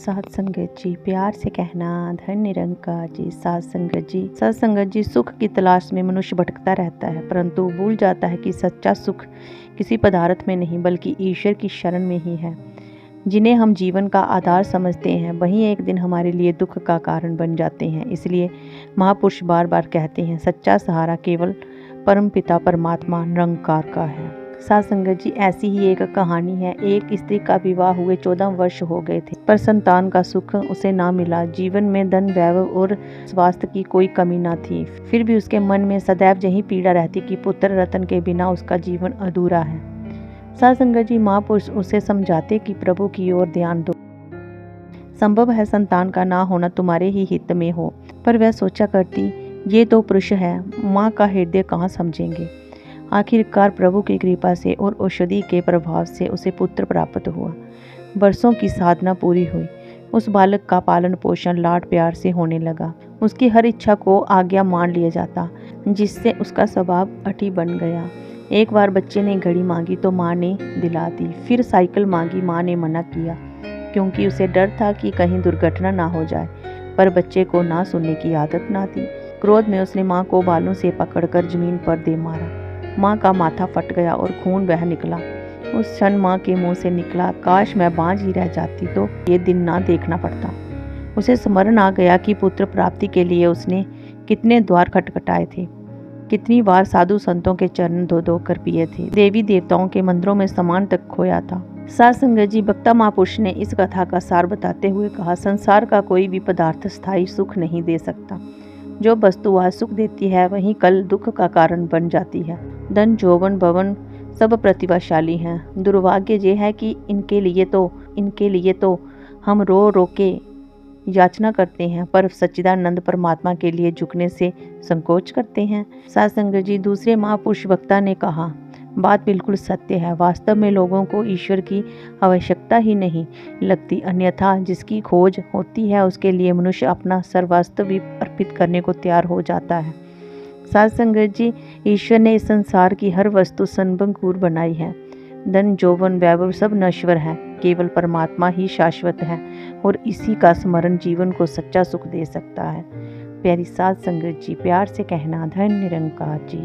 साध संगत जी, प्यार से कहना धन निरंकार जी। साध संगत जी, सुख की तलाश में मनुष्य भटकता रहता है, परंतु भूल जाता है कि सच्चा सुख किसी पदार्थ में नहीं बल्कि ईश्वर की शरण में ही है। जिन्हें हम जीवन का आधार समझते हैं वहीं एक दिन हमारे लिए दुख का कारण बन जाते हैं। इसलिए महापुरुष बार बार कहते हैं, सच्चा सहारा केवल परमपिता परमात्मा निरंकार का है। साध संगत जी, ऐसी ही एक कहानी है। एक स्त्री का विवाह हुए 14 वर्ष हो गए थे, पर संतान का सुख उसे ना मिला। जीवन में धन वैभव और स्वास्थ्य की कोई कमी ना थी, फिर भी उसके मन में सदैव यही पीड़ा रहती कि पुत्र रत्न के बिना उसका जीवन अधूरा है। साध संगत जी, महापुरुष उसे समझाते कि प्रभु की ओर ध्यान दो। संभव है संतान का ना होना तुम्हारे ही हित में हो, पर वह सोचा करती, ये तो पुरुष है, माँ का हृदय कहाँ समझेंगे। आखिरकार प्रभु की कृपा से और औषधि के प्रभाव से उसे पुत्र प्राप्त हुआ। वर्षों की साधना पूरी हुई। उस बालक का पालन पोषण लाड प्यार से होने लगा। उसकी हर इच्छा को आज्ञा मान लिया जाता, जिससे उसका स्वभाव अटी बन गया। एक बार बच्चे ने घड़ी मांगी तो माँ ने दिला दी। फिर साइकिल मांगी, माँ ने मना किया, क्योंकि उसे डर था कि कहीं दुर्घटना ना हो जाए। पर बच्चे को ना सुनने की आदत ना थी। क्रोध में उसने माँ को बालों से पकड़कर जमीन पर दे मारा। माँ का माथा फट गया और खून बह निकला। उस क्षण माँ के मुंह से निकला, काश मैं बांझ ही रह जाती तो ये दिन ना देखना पड़ता। उसे स्मरण आ गया कि पुत्र प्राप्ति के लिए उसने कितने द्वार खटखटाए थे, कितनी बार साधु संतों के चरण धो धो कर पिए थे, देवी देवताओं के मंदिरों में सामान तक खोया था। साध संगत जी, वक्ता महापुरुष ने इस कथा का सार बताते हुए कहा, संसार का कोई भी पदार्थ स्थायी सुख नहीं दे सकता। जो वस्तु आज सुख देती है वही कल दुख का कारण बन जाती है। धन यौवन भवन सब प्रतिभाशाली हैं। दुर्भाग्य ये है कि इनके लिए तो हम रो रो के याचना करते हैं, पर सच्चिदानंद परमात्मा के लिए झुकने से संकोच करते हैं। साध संगत जी, दूसरे महापुरुष वक्ता ने कहा, बात बिल्कुल सत्य है। वास्तव में लोगों को ईश्वर की आवश्यकता ही नहीं लगती, अन्यथा जिसकी खोज होती है उसके लिए मनुष्य अपना सर्वस्व भी अर्पित करने को तैयार हो जाता है। साध संगत जी, ईश्वर ने इस संसार की हर वस्तु सन्भंगुर बनाई है। धन यौवन वैभव सब नश्वर है, केवल परमात्मा ही शाश्वत है और इसी का स्मरण जीवन को सच्चा सुख दे सकता है। प्यारी साध संगत जी, प्यार से कहना धन निरंकार जी।